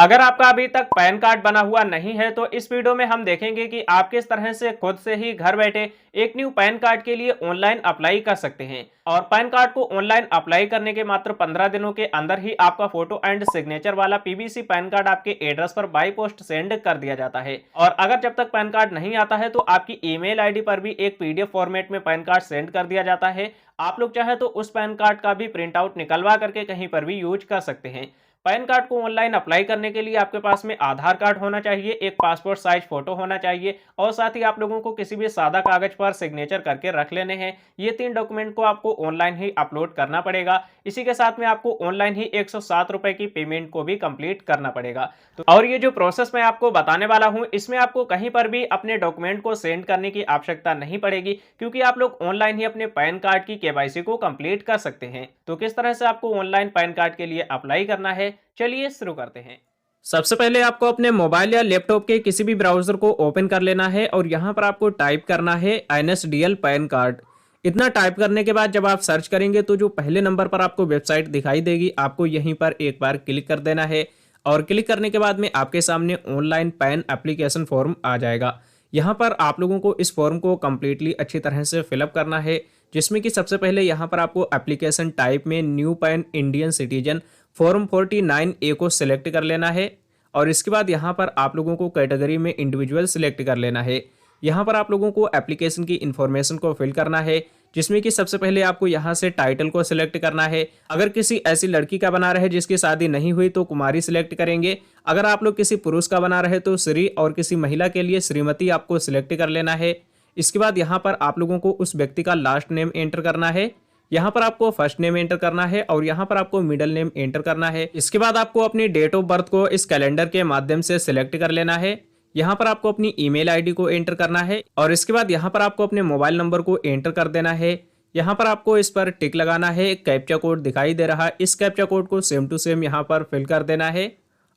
अगर आपका अभी तक पैन कार्ड बना हुआ नहीं है तो इस वीडियो में हम देखेंगे कि आप किस तरह से खुद से ही घर बैठे एक न्यू पैन कार्ड के लिए ऑनलाइन अप्लाई कर सकते हैं। और पैन कार्ड को ऑनलाइन अप्लाई करने के मात्र 15 दिनों के अंदर ही आपका फोटो एंड सिग्नेचर वाला पीवीसी पैन कार्ड आपके एड्रेस पर बाई पोस्ट सेंड कर दिया जाता है। और अगर जब तक पैन कार्ड नहीं आता है तो आपकी ईमेल आईडी पर भी एक पीडीएफ फॉर्मेट में पैन कार्ड सेंड कर दिया जाता है। आप लोग चाहे तो उस पैन कार्ड का भी प्रिंट आउट निकलवा करके कहीं पर भी यूज कर सकते हैं। पैन कार्ड को ऑनलाइन अप्लाई करने के लिए आपके पास में आधार कार्ड होना चाहिए, एक पासपोर्ट साइज फोटो होना चाहिए और साथ ही आप लोगों को किसी भी सादा कागज पर सिग्नेचर करके रख लेने हैं। ये 3 डॉक्यूमेंट को आपको ऑनलाइन ही अपलोड करना पड़ेगा। इसी के साथ में आपको ऑनलाइन ही 107 रुपए की पेमेंट को भी कंप्लीट करना पड़ेगा। तो और ये जो प्रोसेस मैं आपको बताने वाला हूँ इसमें आपको कहीं पर भी अपने डॉक्यूमेंट को सेंड करने की आवश्यकता नहीं पड़ेगी, क्योंकि आप लोग ऑनलाइन ही अपने पैन कार्ड की केवाईसी को कंप्लीट कर सकते हैं। तो किस तरह से आपको ऑनलाइन पैन कार्ड के लिए अप्लाई करना है, चलिए शुरू करते हैं। सबसे पहले आपको अपने मोबाइल या लैपटॉप के किसी भी ब्राउजर को ओपन कर लेना है और यहाँ पर आपको टाइप करना है NSDL पैन कार्ड। इतना टाइप करने के बाद जब आप सर्च करेंगे तो जो पहले नंबर पर आपको वेबसाइट दिखाई देगी, आपको यहीं पर एक बार क्लिक कर देना है। और क्लिक करने के बाद में आपके सामने ऑनलाइन पैन एप्लीकेशन फॉर्म आ जाएगा। यहाँ पर आप लोगों को इस फॉर्म को कम्प्लीटली अच्छी तरह से फिलअप करना है, जिसमें कि सबसे पहले यहाँ पर आपको एप्लीकेशन टाइप में new pan Indian citizen form 49A को सिलेक्ट कर लेना है। और इसके बाद यहाँ पर आप लोगों को कैटेगरी में इंडिविजुअल सिलेक्ट कर लेना है। यहाँ पर आप लोगों को एप्लीकेशन की इन्फॉर्मेशन को फिल करना है, जिसमें कि सबसे पहले आपको यहाँ से टाइटल को सिलेक्ट करना है। अगर किसी ऐसी लड़की का बना रहे जिसकी शादी नहीं हुई तो कुमारी सिलेक्ट करेंगे। अगर आप लोग किसी पुरुष का बना रहे तो श्री, और किसी महिला के लिए श्रीमती आपको सिलेक्ट कर लेना है। इसके बाद यहाँ पर आप लोगों को उस व्यक्ति का लास्ट नेम एंटर करना है। यहाँ पर आपको फर्स्ट नेम एंटर करना है और यहाँ पर आपको मिडिल नेम एंटर करना है। इसके बाद आपको अपनी डेट ऑफ बर्थ को इस कैलेंडर के माध्यम से सिलेक्ट कर लेना है। यहाँ पर आपको अपनी ईमेल आईडी को एंटर करना है और इसके बाद यहाँ पर आपको अपने मोबाइल नंबर को एंटर कर देना है। यहाँ पर आपको इस पर टिक लगाना है। एक कैप्चा कोड दिखाई दे रहा है, इस कैप्चा कोड को सेम टू सेम यहाँ पर फिल कर देना है।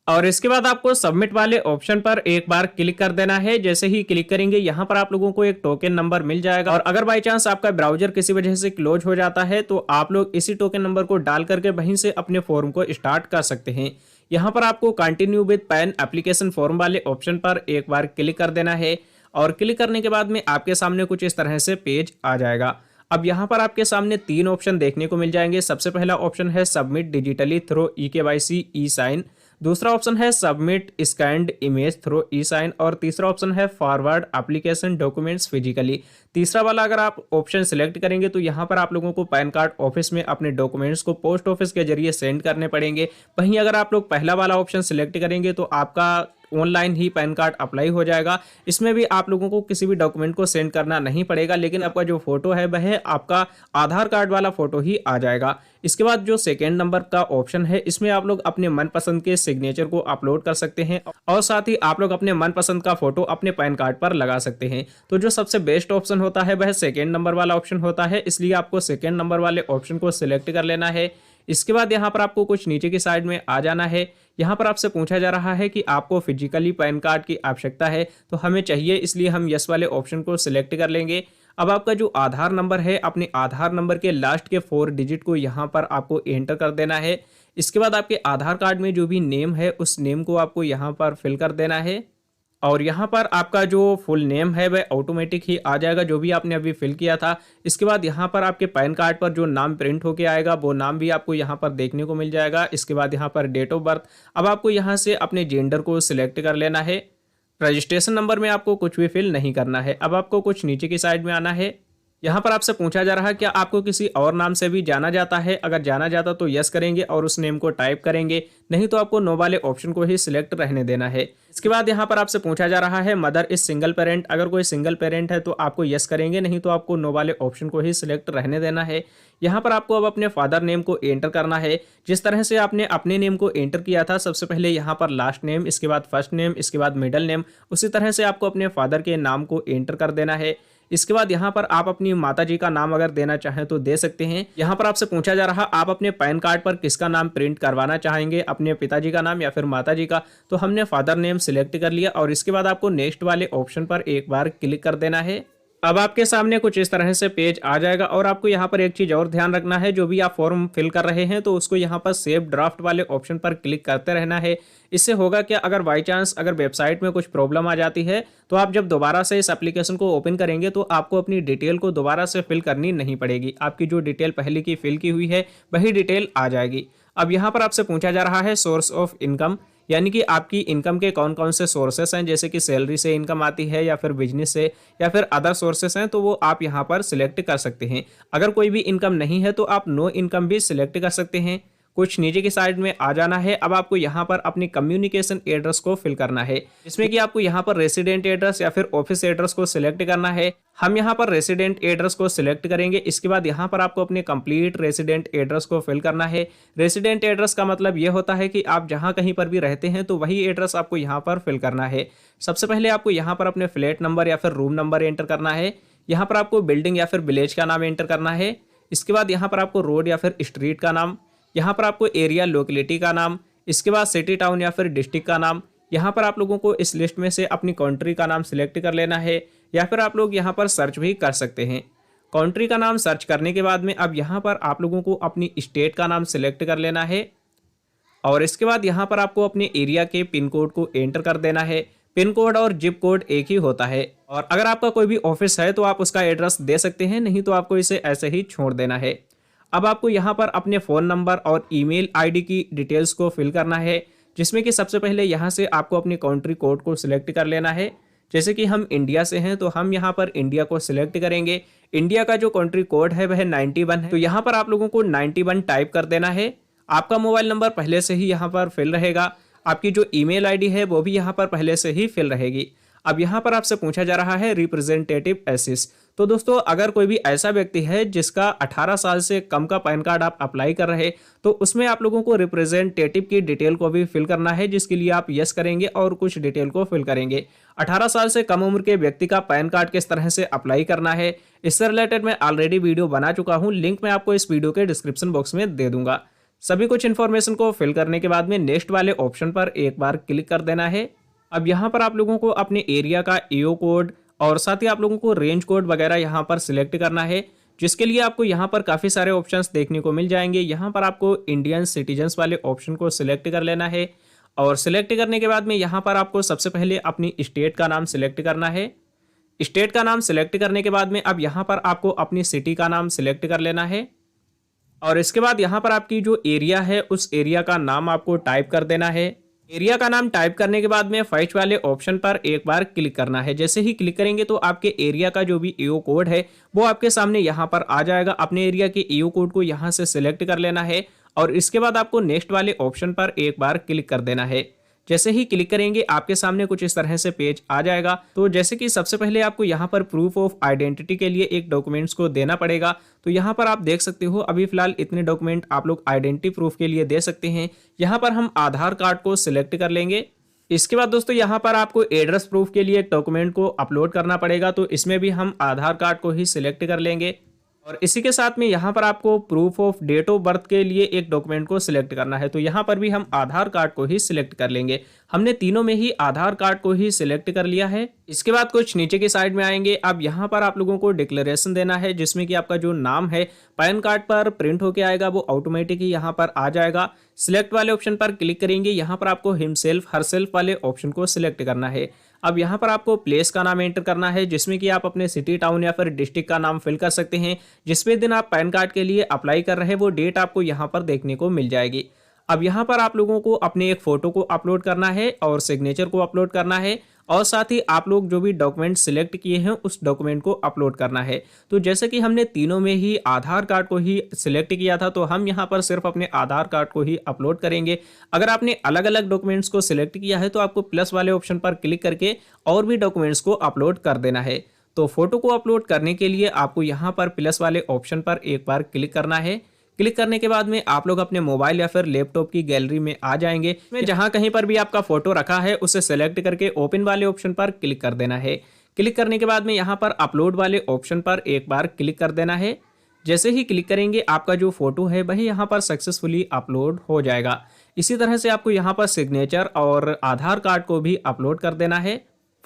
और इसके बाद आपको सबमिट वाले ऑप्शन पर एक बार क्लिक कर देना है। जैसे ही क्लिक करेंगे यहाँ पर आप लोगों को एक टोकन नंबर मिल जाएगा। और अगर बाई चांस आपका ब्राउजर किसी वजह से क्लोज हो जाता है तो आप लोग इसी टोकन नंबर को डाल करके वहीं से अपने फॉर्म को स्टार्ट कर सकते हैं। यहाँ पर आपको continue with pan application form वाले ऑप्शन पर एक बार क्लिक कर देना है। और क्लिक करने के बाद में आपके सामने कुछ इस तरह से पेज आ जाएगा। अब यहाँ पर आपके सामने 3 ऑप्शन देखने को मिल जाएंगे। सबसे पहला ऑप्शन है सबमिट डिजिटली थ्रू eKYC ई साइन, दूसरा ऑप्शन है सबमिट स्कैन्ड इमेज थ्रू ई साइन और तीसरा ऑप्शन है फॉरवर्ड एप्लीकेशन डॉक्यूमेंट्स फिजिकली। तीसरा वाला अगर आप ऑप्शन सिलेक्ट करेंगे तो यहाँ पर आप लोगों को पैन कार्ड ऑफिस में अपने डॉक्यूमेंट्स को पोस्ट ऑफिस के जरिए सेंड करने पड़ेंगे। वहीं अगर आप लोग पहला वाला ऑप्शन सिलेक्ट करेंगे तो आपका ऑनलाइन ही पैन कार्ड अप्लाई हो जाएगा। इसमें भी आप लोगों को किसी भी डॉक्यूमेंट को सेंड करना नहीं पड़ेगा, लेकिन आपका जो फोटो है वह आपका आधार कार्ड वाला फोटो ही आ जाएगा। इसके बाद जो सेकेंड नंबर का ऑप्शन है इसमें आप लोग अपने मनपसंद के सिग्नेचर को अपलोड कर सकते हैं और साथ ही आप लोग अपने मनपसंद का फोटो अपने पैन कार्ड पर लगा सकते हैं। तो जो सबसे बेस्ट ऑप्शन होता है वह सेकेंड नंबर वाला ऑप्शन होता है, इसलिए आपको सेकेंड नंबर वाले ऑप्शन को सिलेक्ट कर लेना है। इसके बाद यहाँ पर आपको कुछ नीचे की साइड में आ जाना है। यहाँ पर आपसे पूछा जा रहा है कि आपको फिजिकली पैन कार्ड की आवश्यकता है, तो हमें चाहिए, इसलिए हम यस वाले ऑप्शन को सिलेक्ट कर लेंगे। अब आपका जो आधार नंबर है, अपने आधार नंबर के लास्ट के 4 डिजिट को यहाँ पर आपको एंटर कर देना है। इसके बाद आपके आधार कार्ड में जो भी नेम है उस नेम को आपको यहाँ पर फिल कर देना है। और यहाँ पर आपका जो फुल नेम है वह ऑटोमेटिक ही आ जाएगा, जो भी आपने अभी फिल किया था। इसके बाद यहाँ पर आपके पैन कार्ड पर जो नाम प्रिंट होके आएगा वो नाम भी आपको यहाँ पर देखने को मिल जाएगा। इसके बाद यहाँ पर डेट ऑफ बर्थ, अब आपको यहाँ से अपने जेंडर को सिलेक्ट कर लेना है। रजिस्ट्रेशन नंबर में आपको कुछ भी फिल नहीं करना है। अब आपको कुछ नीचे की साइड में आना है। यहाँ पर आपसे पूछा जा रहा है क्या आपको किसी और नाम से भी जाना जाता है। अगर जाना जाता तो यस करेंगे और उस नेम को टाइप करेंगे, नहीं तो आपको नो वाले ऑप्शन को ही सिलेक्ट रहने देना है। इसके बाद यहाँ पर आपसे पूछा जा रहा है मदर इज सिंगल पेरेंट, अगर कोई सिंगल पेरेंट है तो आपको यस करेंगे, नहीं तो आपको नो वाले ऑप्शन को ही सिलेक्ट रहने देना है। यहाँ पर आपको अब अपने फादर नेम को एंटर करना है। जिस तरह से आपने अपने नेम को एंटर किया था, सबसे पहले यहाँ पर लास्ट नेम, इसके बाद फर्स्ट नेम, इसके बाद मिडिल नेम, उसी तरह से आपको अपने फादर के नाम को एंटर कर देना है। इसके बाद यहाँ पर आप अपनी माताजी का नाम अगर देना चाहें तो दे सकते हैं। यहाँ पर आपसे पूछा जा रहा आप अपने पैन कार्ड पर किसका नाम प्रिंट करवाना चाहेंगे, अपने पिताजी का नाम या फिर माताजी का। तो हमने फादर नेम सिलेक्ट कर लिया और इसके बाद आपको नेक्स्ट वाले ऑप्शन पर एक बार क्लिक कर देना है। अब आपके सामने कुछ इस तरह से पेज आ जाएगा और आपको यहाँ पर एक चीज़ और ध्यान रखना है, जो भी आप फॉर्म फिल कर रहे हैं तो उसको यहाँ पर सेव ड्राफ्ट वाले ऑप्शन पर क्लिक करते रहना है। इससे होगा क्या, अगर बाई चांस अगर वेबसाइट में कुछ प्रॉब्लम आ जाती है तो आप जब दोबारा से इस एप्लीकेशन को ओपन करेंगे तो आपको अपनी डिटेल को दोबारा से फिल करनी नहीं पड़ेगी। आपकी जो डिटेल पहले की फिल की हुई है वही डिटेल आ जाएगी। अब यहाँ पर आपसे पूछा जा रहा है सोर्स ऑफ इनकम, यानी कि आपकी इनकम के कौन कौन से सोर्सेस हैं, जैसे कि सैलरी से इनकम आती है या फिर बिजनेस से या फिर अदर सोर्सेस हैं, तो वो आप यहाँ पर सिलेक्ट कर सकते हैं। अगर कोई भी इनकम नहीं है तो आप नो इनकम भी सिलेक्ट कर सकते हैं। कुछ नीचे की साइड में आ जाना है। अब आपको यहाँ पर अपनी कम्युनिकेशन एड्रेस को फिल करना है, जिसमें कि आपको यहाँ पर रेसिडेंट एड्रेस या फिर ऑफिस एड्रेस को सिलेक्ट करना है। हम यहाँ पर रेसिडेंट एड्रेस को सिलेक्ट करेंगे। इसके बाद यहाँ पर आपको अपने कंप्लीट रेसिडेंट एड्रेस को फिल करना है। रेसिडेंट एड्रेस का मतलब ये होता है कि आप जहाँ कहीं पर भी रहते हैं तो वही एड्रेस आपको यहाँ पर फिल करना है। सबसे पहले आपको यहाँ पर अपने फ्लैट नंबर या फिर रूम नंबर एंटर करना है। यहाँ पर आपको बिल्डिंग या फिर विलेज का नाम एंटर करना है। इसके बाद यहाँ पर आपको रोड या फिर स्ट्रीट का नाम, यहाँ पर आपको एरिया लोकेलिटी का नाम, इसके बाद सिटी टाउन या फिर डिस्ट्रिक्ट का नाम। यहाँ पर आप लोगों को इस लिस्ट में से अपनी कंट्री का नाम सिलेक्ट कर लेना है, या फिर आप लोग यहाँ पर सर्च भी कर सकते हैं। कंट्री का नाम सर्च करने के बाद में अब यहाँ पर आप लोगों को अपनी स्टेट का नाम सिलेक्ट कर लेना है, और इसके बाद यहाँ पर आपको अपने एरिया के पिन कोड को एंटर कर देना है। पिन कोड और जिप कोड एक ही होता है, और अगर आपका कोई भी ऑफिस है तो आप उसका एड्रेस दे सकते हैं, नहीं तो आपको इसे ऐसे ही छोड़ देना है। अब आपको यहाँ पर अपने फ़ोन नंबर और ईमेल आईडी की डिटेल्स को फिल करना है, जिसमें कि सबसे पहले यहाँ से आपको अपनी कंट्री कोड को सिलेक्ट कर लेना है। जैसे कि हम इंडिया से हैं तो हम यहाँ पर इंडिया को सिलेक्ट करेंगे। इंडिया का जो कंट्री कोड है वह 91 है, तो यहाँ पर आप लोगों को 91 टाइप कर देना है। आपका मोबाइल नंबर पहले से ही यहाँ पर फिल रहेगा। आपकी जो ईमेल आईडी है वो भी यहाँ पर पहले से ही फिल रहेगी। अब यहाँ पर आपसे पूछा जा रहा है रिप्रेजेंटेटिव एसिस। तो दोस्तों, अगर कोई भी ऐसा व्यक्ति है जिसका 18 साल से कम का पैन कार्ड आप अप्लाई कर रहे, तो उसमें आप लोगों को रिप्रेजेंटेटिव की डिटेल को भी फिल करना है, जिसके लिए आप यस करेंगे और कुछ डिटेल को फिल करेंगे। 18 साल से कम उम्र के व्यक्ति का पैन कार्ड किस तरह से अप्लाई करना है, इससे रिलेटेड मैं ऑलरेडी वीडियो बना चुका हूँ। लिंक मैं आपको इस वीडियो के डिस्क्रिप्शन बॉक्स में दे दूंगा। सभी कुछ इन्फॉर्मेशन को फिल करने के बाद में नेक्स्ट वाले ऑप्शन पर एक बार क्लिक कर देना है। अब यहाँ पर आप लोगों को अपने एरिया का ईओ कोड और साथ ही आप लोगों को रेंज कोड वगैरह यहाँ पर सिलेक्ट करना है, जिसके लिए आपको यहाँ पर काफ़ी सारे ऑप्शंस देखने को मिल जाएंगे। यहाँ पर आपको इंडियन सिटीजन्स वाले ऑप्शन को सिलेक्ट कर लेना है, और सिलेक्ट करने के बाद में यहाँ पर आपको सबसे पहले अपनी स्टेट का नाम सिलेक्ट करना है। स्टेट का नाम सिलेक्ट करने के बाद में अब यहाँ पर आपको अपनी सिटी का नाम सिलेक्ट कर लेना है, और इसके बाद यहाँ पर आपकी जो एरिया है उस एरिया का नाम आपको टाइप कर देना है। एरिया का नाम टाइप करने के बाद में फर्स्ट वाले ऑप्शन पर एक बार क्लिक करना है। जैसे ही क्लिक करेंगे तो आपके एरिया का जो भी ईओ कोड है वो आपके सामने यहाँ पर आ जाएगा। अपने एरिया के ईओ कोड को यहाँ से सिलेक्ट कर लेना है, और इसके बाद आपको नेक्स्ट वाले ऑप्शन पर एक बार क्लिक कर देना है। जैसे ही क्लिक करेंगे आपके सामने कुछ इस तरह से पेज आ जाएगा। तो जैसे कि सबसे पहले आपको यहाँ पर प्रूफ ऑफ आइडेंटिटी के लिए एक डॉक्यूमेंट्स को देना पड़ेगा। तो यहाँ पर आप देख सकते हो अभी फिलहाल इतने डॉक्यूमेंट आप लोग आइडेंटिटी प्रूफ के लिए दे सकते हैं। यहाँ पर हम आधार कार्ड को सिलेक्ट कर लेंगे। इसके बाद दोस्तों यहाँ पर आपको एड्रेस प्रूफ के लिए एक डॉक्यूमेंट को अपलोड करना पड़ेगा, तो इसमें भी हम आधार कार्ड को ही सिलेक्ट कर लेंगे। और इसी के साथ में यहाँ पर आपको proof of date of birth के लिए एक डॉक्यूमेंट को सिलेक्ट करना है, तो यहाँ पर भी हम आधार कार्ड को ही सिलेक्ट कर लेंगे। हमने तीनों में ही आधार कार्ड को ही सिलेक्ट कर लिया है। इसके बाद कुछ नीचे की साइड में आएंगे। अब यहाँ पर आप लोगों को डिक्लेरेशन देना है, जिसमें कि आपका जो नाम है पैन कार्ड पर प्रिंट होके आएगा वो ऑटोमेटिक ही यहाँ पर आ जाएगा। सिलेक्ट वाले ऑप्शन पर क्लिक करेंगे। यहाँ पर आपको हिमसेल्फ हरसेल्फ वाले ऑप्शन को सिलेक्ट करना है। अब यहाँ पर आपको प्लेस का नाम एंटर करना है, जिसमें कि आप अपने सिटी टाउन या फिर डिस्ट्रिक्ट का नाम फिल कर सकते हैं। जिसमें दिन आप पैन कार्ड के लिए अप्लाई कर रहे हैं वो डेट आपको यहाँ पर देखने को मिल जाएगी। अब यहाँ पर आप लोगों को अपने एक फोटो को अपलोड करना है और सिग्नेचर को अपलोड करना है, और साथ ही आप लोग जो भी डॉक्यूमेंट सिलेक्ट किए हैं उस डॉक्यूमेंट को अपलोड करना है। तो जैसे कि हमने तीनों में ही आधार कार्ड को ही सिलेक्ट किया था, तो हम यहाँ पर सिर्फ अपने आधार कार्ड को ही अपलोड करेंगे। अगर आपने अलग अलग डॉक्यूमेंट्स को सिलेक्ट किया है तो आपको प्लस वाले ऑप्शन पर क्लिक करके और भी डॉक्यूमेंट्स को अपलोड कर देना है। तो फोटो को अपलोड करने के लिए आपको यहाँ पर प्लस वाले ऑप्शन पर एक बार क्लिक करना है। क्लिक करने के बाद में आप लोग अपने मोबाइल या फिर लैपटॉप की गैलरी में आ जाएंगे। में जहां कहीं पर भी आपका फोटो रखा है उसे सेलेक्ट करके ओपन वाले ऑप्शन पर क्लिक कर देना है। क्लिक करने के बाद में यहाँ पर अपलोड वाले ऑप्शन पर एक बार क्लिक कर देना है। जैसे ही क्लिक करेंगे आपका जो फोटो है वही यहाँ पर सक्सेसफुली अपलोड हो जाएगा। इसी तरह से आपको यहाँ पर सिग्नेचर और आधार कार्ड को भी अपलोड कर देना है।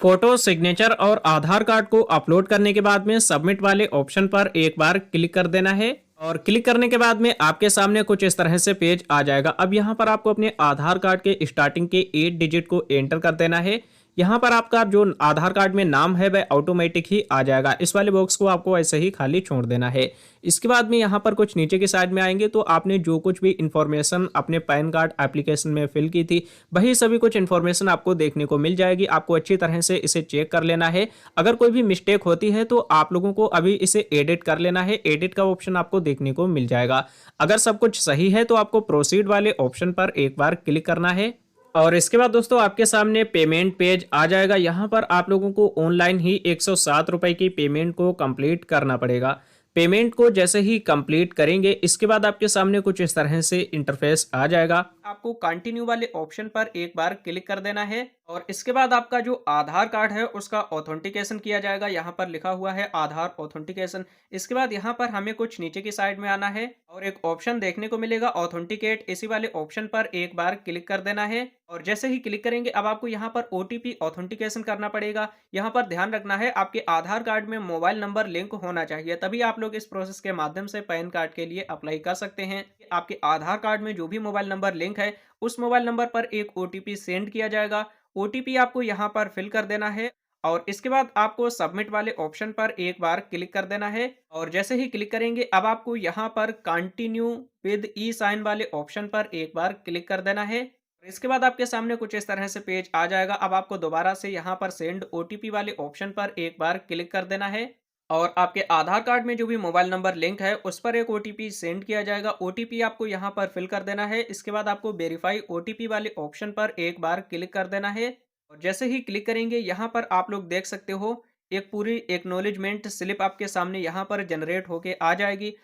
फोटो, सिग्नेचर और आधार कार्ड को अपलोड करने के बाद में सबमिट वाले ऑप्शन पर एक बार क्लिक कर देना है। और क्लिक करने के बाद में आपके सामने कुछ इस तरह से पेज आ जाएगा। अब यहाँ पर आपको अपने आधार कार्ड के स्टार्टिंग के 8 डिजिट को एंटर कर देना है। यहाँ पर आपका जो आधार कार्ड में नाम है वह ऑटोमेटिक ही आ जाएगा। इस वाले बॉक्स को आपको ऐसे ही खाली छोड़ देना है। इसके बाद में यहाँ पर कुछ नीचे की साइड में आएंगे तो आपने जो कुछ भी इंफॉर्मेशन अपने पैन कार्ड एप्लीकेशन में फिल की थी वही सभी कुछ इंफॉर्मेशन आपको देखने को मिल जाएगी। आपको अच्छी तरह से इसे चेक कर लेना है। अगर कोई भी मिस्टेक होती है तो आप लोगों को अभी इसे एडिट कर लेना है। एडिट का ऑप्शन आपको देखने को मिल जाएगा। अगर सब कुछ सही है तो आपको प्रोसीड वाले ऑप्शन पर एक बार क्लिक करना है। और इसके बाद दोस्तों आपके सामने पेमेंट पेज आ जाएगा। यहाँ पर आप लोगों को ऑनलाइन ही 107 रुपए की पेमेंट को कंप्लीट करना पड़ेगा। पेमेंट को जैसे ही कंप्लीट करेंगे इसके बाद आपके सामने कुछ इस तरह से इंटरफेस आ जाएगा। आपको कंटिन्यू वाले ऑप्शन पर एक बार क्लिक कर देना है। और इसके बाद आपका जो आधार कार्ड है उसका ऑथेंटिकेशन किया जाएगा। यहाँ पर लिखा हुआ है आधार ऑथेंटिकेशन। इसके बाद यहाँ पर हमें कुछ नीचे की साइड में आना है और एक ऑप्शन देखने को मिलेगा ऑथेंटिकेट। इसी वाले ऑप्शन पर एक बार क्लिक कर देना है। और जैसे ही क्लिक करेंगे अब आपको यहाँ पर ओटीपी ऑथेंटिकेशन करना पड़ेगा। यहाँ पर ध्यान रखना है आपके आधार कार्ड में मोबाइल नंबर लिंक होना चाहिए, तभी आप लोग इस प्रोसेस के माध्यम से पैन कार्ड के लिए अप्लाई कर सकते हैं। आपके आधार कार्ड में जो भी मोबाइल नंबर लिंक है उस मोबाइल नंबर पर एक ओटीपी सेंड किया जाएगा। ओटीपी आपको यहाँ पर फिल कर देना है और इसके बाद आपको सबमिट वाले ऑप्शन पर एक बार क्लिक कर देना है। और जैसे ही क्लिक करेंगे अब आपको यहाँ पर कंटिन्यू विद ई साइन वाले ऑप्शन पर एक बार क्लिक कर देना है। इसके बाद आपके सामने कुछ इस तरह से पेज आ जाएगा। अब आपको दोबारा से यहाँ पर सेंड ओटीपी वाले ऑप्शन पर एक बार क्लिक कर देना है और आपके आधार कार्ड में जो भी मोबाइल नंबर लिंक है उस पर एक ओटीपी सेंड किया जाएगा। ओटीपी आपको यहाँ पर फिल कर देना है। इसके बाद आपको वेरीफाई ओटीपी वाले ऑप्शन पर एक बार क्लिक कर देना है। और जैसे ही क्लिक करेंगे यहाँ पर आप लोग देख सकते हो एक पूरी एक्नॉलेजमेंट स्लिप आपके सामने यहाँ पर जनरेट होके आ जाएगी।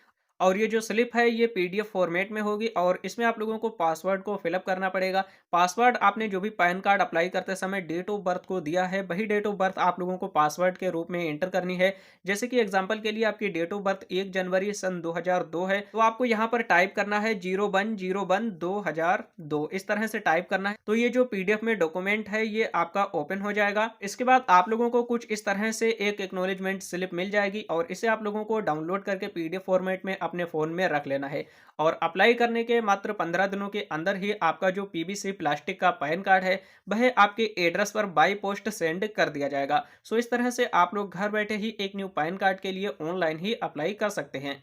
और ये जो स्लिप है ये पीडीएफ फॉर्मेट में होगी और इसमें आप लोगों को पासवर्ड को फिलअप करना पड़ेगा। पासवर्ड आपने जो भी पैन कार्ड अप्लाई करते समय डेट ऑफ बर्थ को दिया है वही डेट ऑफ बर्थ आप लोगों को पासवर्ड के रूप में एंटर करनी है। जैसे कि एग्जांपल के लिए आपकी डेट ऑफ बर्थ 1 जनवरी सन 2002 है तो आपको यहाँ पर टाइप करना है 01/01/2002। इस तरह से टाइप करना है तो ये जो पीडीएफ में डॉक्यूमेंट है ये आपका ओपन हो जाएगा। इसके बाद आप लोगों को कुछ इस तरह से एक एक्नॉलेजमेंट स्लिप मिल जाएगी और इसे आप लोगों को डाउनलोड करके पीडीएफ फॉर्मेट में अपने फोन में रख लेना है। और अप्लाई करने के मात्र 15 दिनों के अंदर ही आपका जो पीवीसी प्लास्टिक का पैन कार्ड है वह आपके एड्रेस पर बाई पोस्ट सेंड कर दिया जाएगा। सो इस तरह से आप लोग घर बैठे ही एक न्यू पैन कार्ड के लिए ऑनलाइन ही अप्लाई कर सकते हैं।